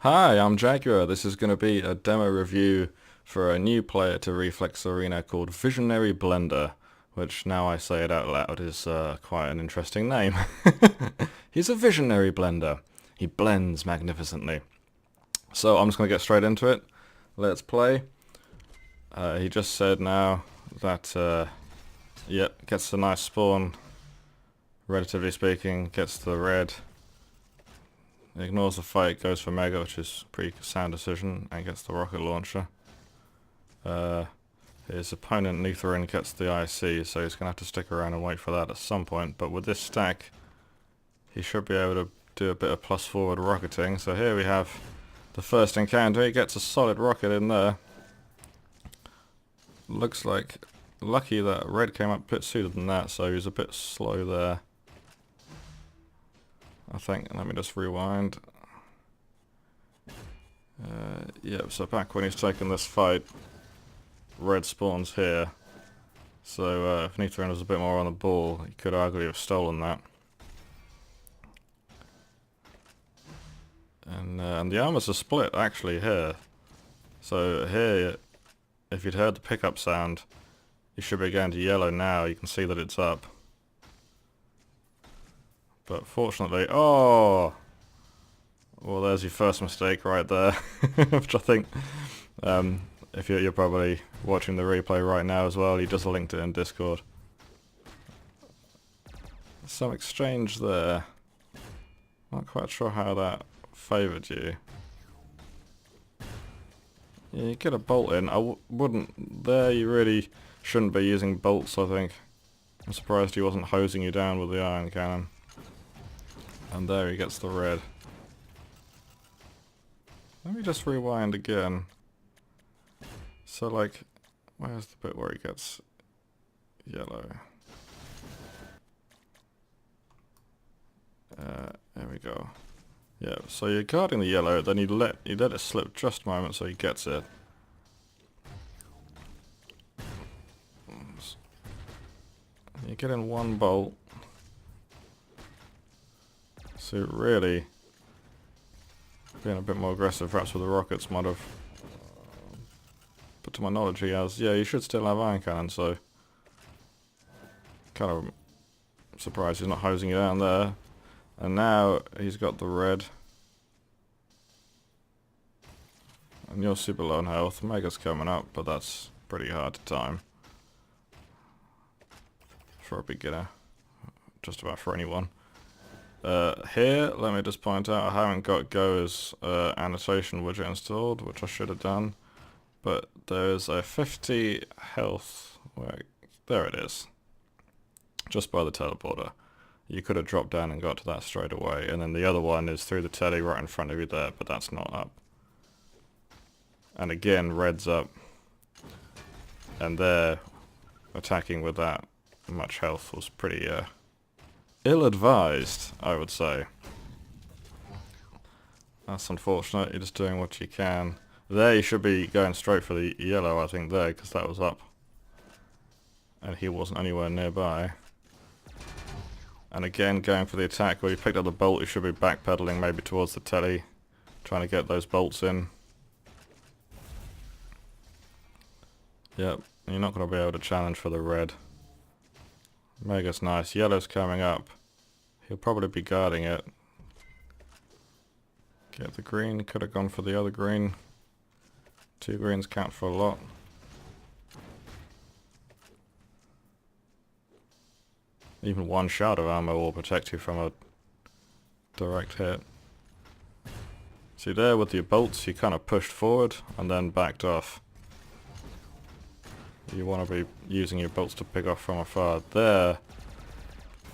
Hi, I'm Jaguar. This is going to be a demo review for a new player to Reflex Arena called visionaryBlender, which now I say it out loud is quite an interesting name. He's a visionary blender. He blends magnificently. So I'm just going to get straight into it. Let's play. He just said now that, yep, gets a nice spawn, relatively speaking, gets the red. Ignores the fight, goes for Mega, which is a pretty sound decision, and gets the rocket launcher. His opponent Netherin gets the IC, so he's going to have to stick around and wait for that at some point. But with this stack, he should be able to do a bit of plus forward rocketing. So here we have the first encounter. He gets a solid rocket in there. Looks like lucky that red came up a bit sooner than that, so he's a bit slow there. I think, let me just rewind. Yep, so back when he's taking this fight, red spawns here. So if Netherin was a bit more on the ball, he could arguably have stolen that. And the armors are split actually here. So here, if you'd heard the pickup sound, you should be going to yellow now. You can see that it's up. But fortunately, oh! Well, there's your first mistake right there, which I think, if you're probably watching the replay right now as well, you just linked it in Discord. Some exchange there. Not quite sure how that favoured you. Yeah, you get a bolt in. I wouldn't, there you really shouldn't be using bolts, I think. I'm surprised he wasn't hosing you down with the iron cannon. And there he gets the red. Let me just rewind again. So like, where's the bit where he gets yellow? There we go. Yeah, so you're guarding the yellow, then you let it slip just a moment so he gets it. You get in one bolt. So really, being a bit more aggressive perhaps with the rockets might have, but to my knowledge he has, yeah, you should still have iron cannon, so kind of surprised he's not hosing you down there. And now he's got the red. And you're super low on health. Mega's coming up, but that's pretty hard to time. For a beginner. Just about for anyone. Here, let me just point out, I haven't got Go's annotation widget installed, which I should have done. But there's a 50 health, there it is. Just by the teleporter. You could have dropped down and got to that straight away, and then the other one is through the telly right in front of you there, but that's not up. And again, red's up. And there, attacking with that much health was pretty, ill-advised, I would say. That's unfortunate, you're just doing what you can. There you should be going straight for the yellow, I think, there, because that was up. And he wasn't anywhere nearby. And again, going for the attack, where you picked up the bolt, you should be backpedaling maybe towards the telly, trying to get those bolts in. Yep, you're not going to be able to challenge for the red. Mega's nice. Yellow's coming up. He'll probably be guarding it. Get the green. Could have gone for the other green. 2 greens count for a lot. Even one shot of ammo will protect you from a direct hit. See there with your bolts, you kind of pushed forward and then backed off. You want to be using your bolts to pick off from afar. There,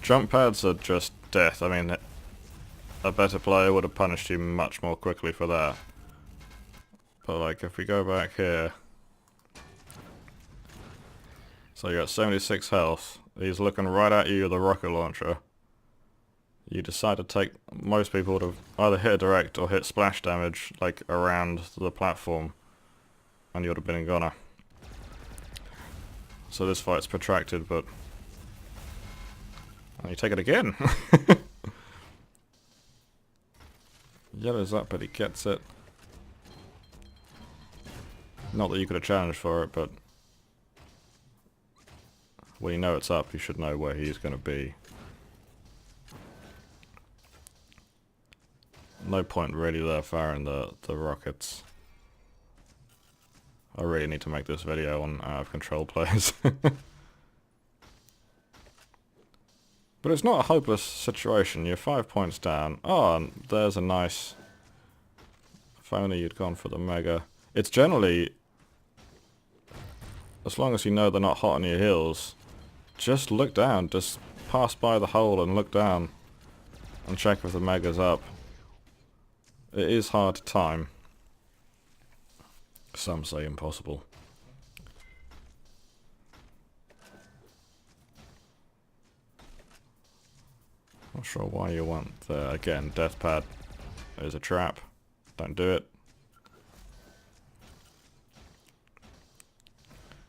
jump pads are just death. I mean, a better player would have punished you much more quickly for that. But like, if we go back here, so you're at 76 health. He's looking right at you with a rocket launcher. You decide to take, most people would have either hit a direct or hit splash damage, like around the platform, and you would have been a goner. So this fight's protracted, but and you take it again. Yellow's up, but he gets it. Not that you could have challenged for it, but when you know it's up, you should know where he's going to be. No point really there firing the rockets. I really need to make this video on out of control players. But it's not a hopeless situation. You're 5 points down. Oh, and there's a nice... If only you'd gone for the mega. It's generally... As long as you know they're not hot on your heels, just look down. Just pass by the hole and look down. And check if the mega's up. It is hard to time. Some say impossible. Not sure why you want the, again, death pad is a trap. Don't do it.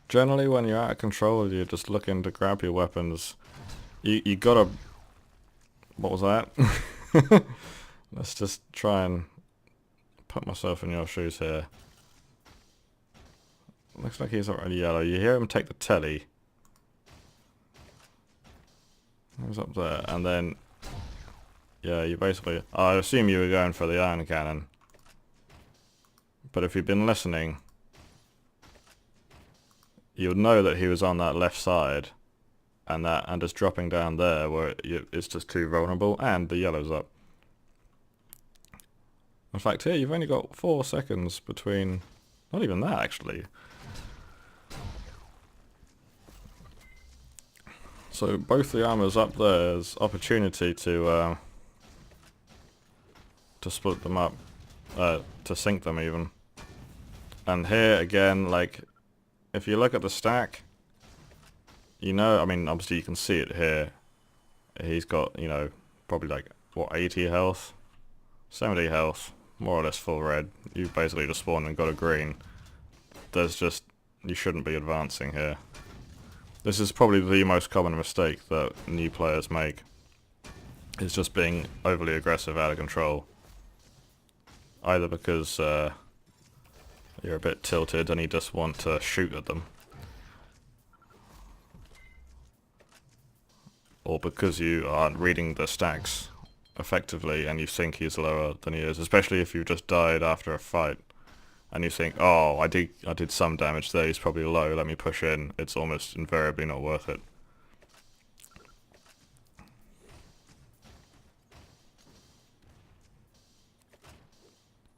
Generally when you're out of control, you're just looking to grab your weapons. You gotta... What was that? Let's just try and put myself in your shoes here. Looks like he's already yellow. You hear him take the telly. He's up there, and then... Yeah, you basically... I assume you were going for the iron cannon. But if you've been listening, you'll know that he was on that left side, and just dropping down there where it's just too vulnerable, and the yellow's up. In fact, here you've only got 4 seconds between... Not even that, actually. So both the armors up there's opportunity to split them up, to sink them even. And here again, like, if you look at the stack, you know, I mean, obviously you can see it here. He's got, you know, probably like, what, 80 health? 70 health, more or less full red. You basically just spawned and got a green. There's just, you shouldn't be advancing here. This is probably the most common mistake that new players make. Is just being overly aggressive, out of control. Either because you're a bit tilted and you just want to shoot at them, or because you aren't reading the stacks effectively and you think he's lower than he is, especially if you've just died after a fight and you think, oh, I did some damage there, he's probably low, let me push in. It's almost invariably not worth it.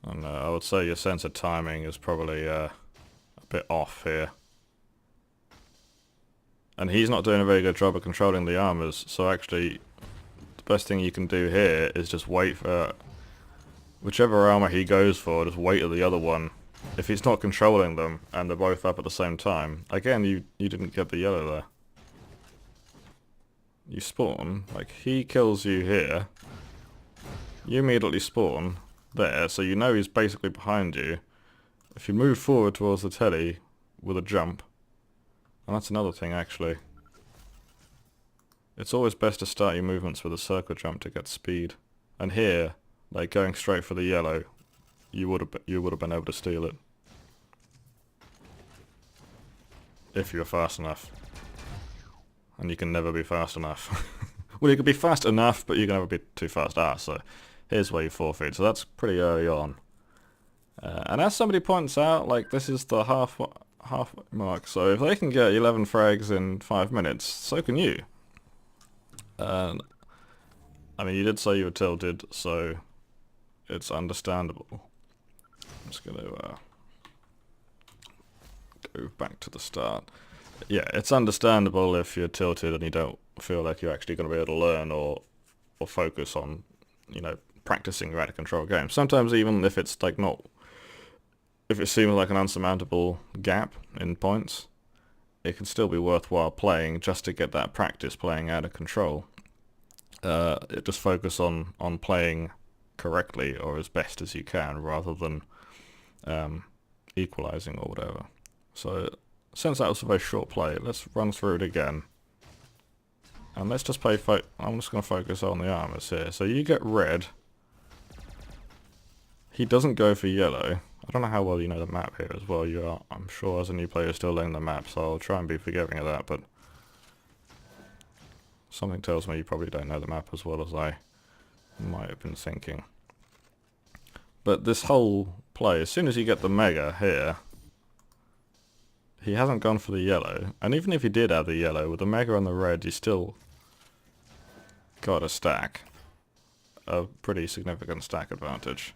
And I would say your sense of timing is probably a bit off here. And he's not doing a very good job of controlling the armors, so actually the best thing you can do here is just wait for whichever armor he goes for, just wait at the other one. If he's not controlling them and they're both up at the same time, again you didn't get the yellow there. You spawn, like he kills you here, you immediately spawn there, so you know he's basically behind you. If you move forward towards the telly with a jump, and that's another thing actually, it's always best to start your movements with a circle jump to get speed. And here, like going straight for the yellow, you would have been able to steal it if you were fast enough. And you can never be fast enough. Well, you can be fast enough, but you can never be too fast. So here's where you forfeit. So that's pretty early on. And as somebody points out, like, this is the half mark. So if they can get 11 frags in 5 minutes, so can you. I mean, you did say you were tilted, so it's understandable. I'm just going to go back to the start. Yeah, it's understandable if you're tilted and you don't feel like you're actually going to be able to learn or focus on, you know, practicing your out of control games. Sometimes even if it's like not, if it seems like an unsurmountable gap in points, it can still be worthwhile playing just to get that practice playing out of control. Just focus on playing correctly or as best as you can rather than equalizing or whatever. So since that was a very short play, let's run through it again. And let's just play, I'm just going to focus on the armors here. So you get red. He doesn't go for yellow. I don't know how well you know the map here as well. You are, I'm sure, as a new player, you're still learning the map, so I'll try and be forgiving of that, but something tells me you probably don't know the map as well as I might have been thinking. But this whole play, as soon as you get the Mega here, he hasn't gone for the yellow, and even if he did have the yellow, with the Mega and the red, you still got a stack. A pretty significant stack advantage.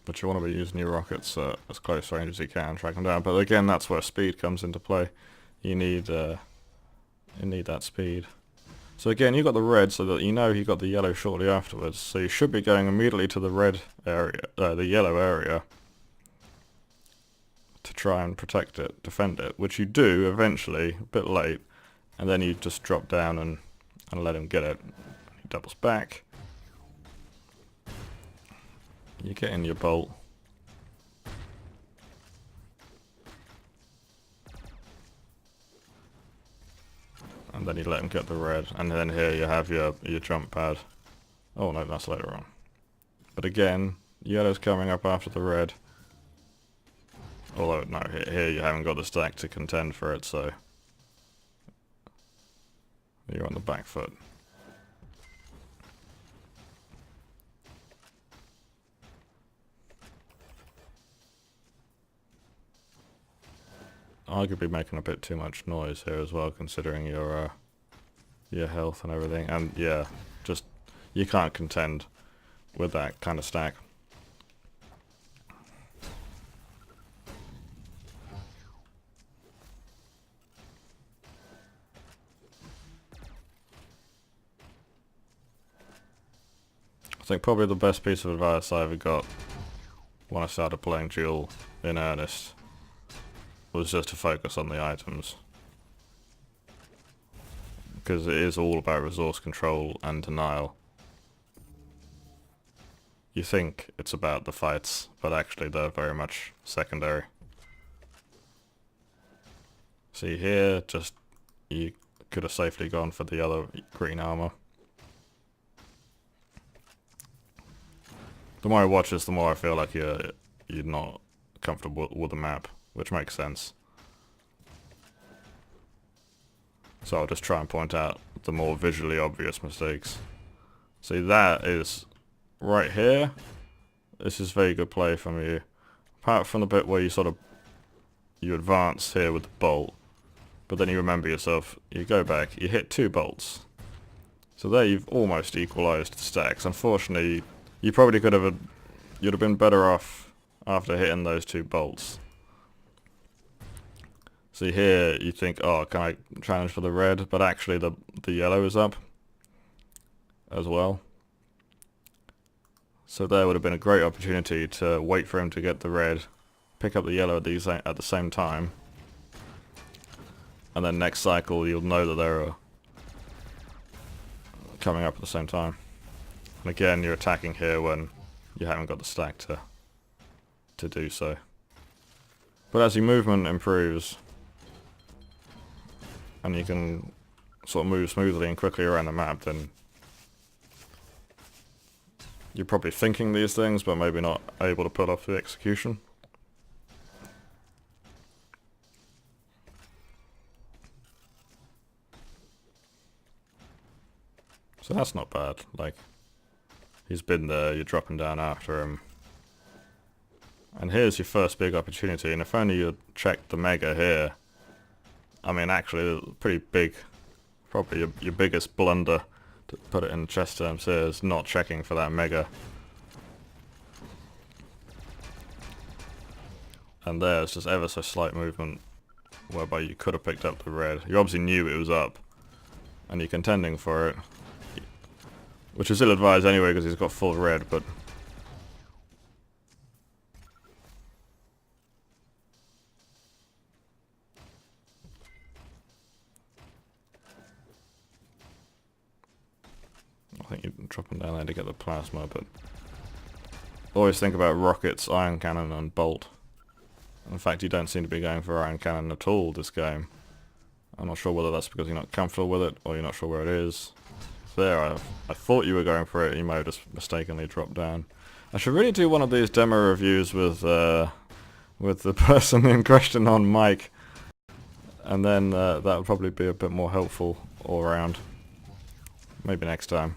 But you want to be using your rockets as close range as you can, track them down. But again, that's where speed comes into play. You need that speed. So again, you got the red, so that you know he got the yellow shortly afterwards. So you should be going immediately to the red area, the yellow area, to try and protect it, defend it, which you do eventually, a bit late, and then you just drop down and let him get it. He doubles back. You get in your bolt. And then you let him get the red, and then here you have your jump pad. Oh no, that's later on. But again, yellow's coming up after the red. Although, no, here you haven't got the stack to contend for it, so you're on the back foot. Arguably making a bit too much noise here as well, considering your health and everything, and yeah, just you can't contend with that kind of stack. I think probably the best piece of advice I ever got when I started playing Duel in earnest was just to focus on the items, because it is all about resource control and denial. You think it's about the fights, but actually they're very much secondary. See here, just you could have safely gone for the other green armor. The more I watch this, the more I feel like you're not comfortable with the map, which makes sense. So I'll just try and point out the more visually obvious mistakes. See, that is right here. This is very good play from you. Apart from the bit where you advance here with the bolt, but then you remember yourself, you go back, you hit 2 bolts. So there you've almost equalised the stacks. Unfortunately, you probably could have, you'd have been better off after hitting those 2 bolts. See here, you think, oh, can I challenge for the red? But actually the yellow is up as well. So there would have been a great opportunity to wait for him to get the red, pick up the yellow at the same time, and then next cycle you'll know that they're coming up at the same time. And again, you're attacking here when you haven't got the stack to do so. But as your movement improves, and you can sort of move smoothly and quickly around the map, then you're probably thinking these things, but maybe not able to put off the execution. So that's not bad. Like, he's been there, you're dropping down after him. And here's your first big opportunity, and if only you checked the Mega here. I mean, actually, pretty big, probably your biggest blunder, to put it in chess terms here, is not checking for that Mega. And there's just ever so slight movement, whereby you could have picked up the red. You obviously knew it was up, and you're contending for it. Which is ill-advised anyway, because he's got full red, but I think you're dropping down there to get the plasma, but always think about rockets, iron cannon and bolt. In fact, you don't seem to be going for iron cannon at all this game. I'm not sure whether that's because you're not comfortable with it, or you're not sure where it is. there. I thought you were going for it. You might have just mistakenly dropped down. I should really do one of these demo reviews with the person in question on mic, and then that would probably be a bit more helpful all around. Maybe next time.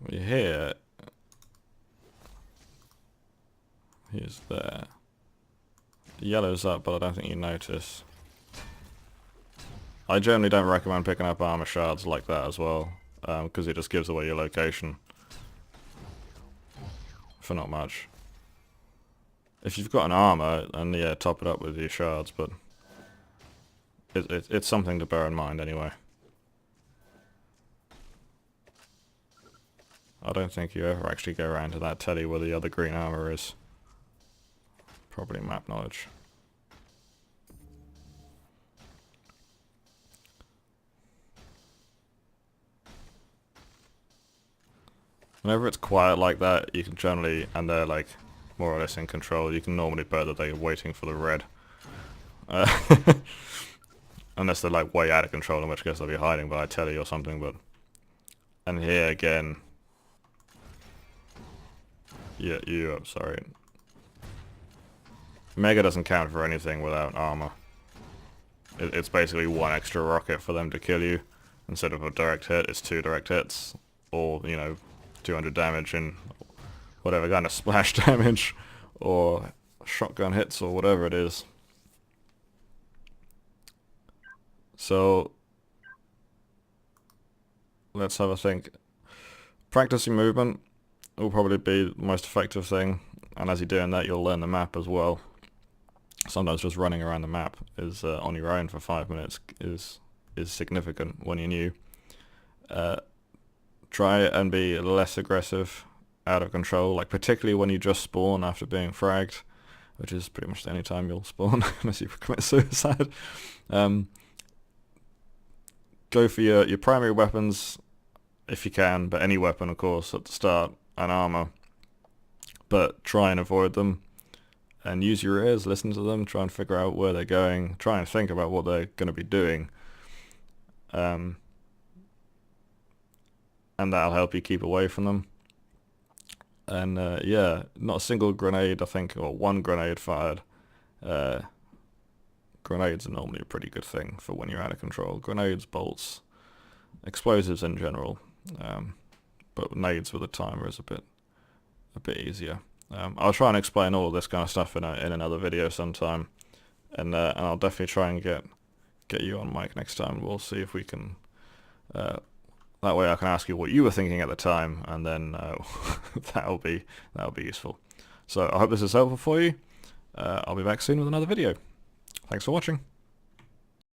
We hear he's there. The yellow's up, but I don't think you notice. I generally don't recommend picking up armor shards like that as well, because it just gives away your location for not much. If you've got an armor, and yeah, top it up with your shards, but it's something to bear in mind anyway. I don't think you ever actually go around to that tell you where the other green armor is. Probably map knowledge. Whenever it's quiet like that, you can generally, and they're like more or less in control, you can normally bet that they're waiting for the red. Unless they're like way out of control, in which case they'll be hiding by a telly or something, but... And here again... Yeah, I'm sorry. Mega doesn't count for anything without armor. It's basically one extra rocket for them to kill you. Instead of a direct hit, it's 2 direct hits. Or, you know, 200 damage and whatever kind of splash damage. Or shotgun hits or whatever it is. So, let's have a think. Practicing movement will probably be the most effective thing, and as you're doing that you'll learn the map as well. Sometimes just running around the map is on your own for 5 minutes is significant when you're new. Try and be less aggressive, out of control, like particularly when you just spawn after being fragged, which is pretty much the only time you'll spawn unless you commit suicide. Go for your primary weapons if you can, but any weapon of course at the start, and armor, but try and avoid them and use your ears, listen to them, try and figure out where they're going, try and think about what they're going to be doing, and that'll help you keep away from them. And yeah, not a single grenade, I think, or one grenade fired. Grenades are normally a pretty good thing for when you're out of control. Grenades, bolts, explosives in general, but nades with a timer is a bit easier. I'll try and explain all of this kind of stuff in another video sometime, and I'll definitely try and get you on mic next time. We'll see if we can. That way I can ask you what you were thinking at the time, and then that'll be useful. So I hope this is helpful for you. I'll be back soon with another video. Thanks for watching.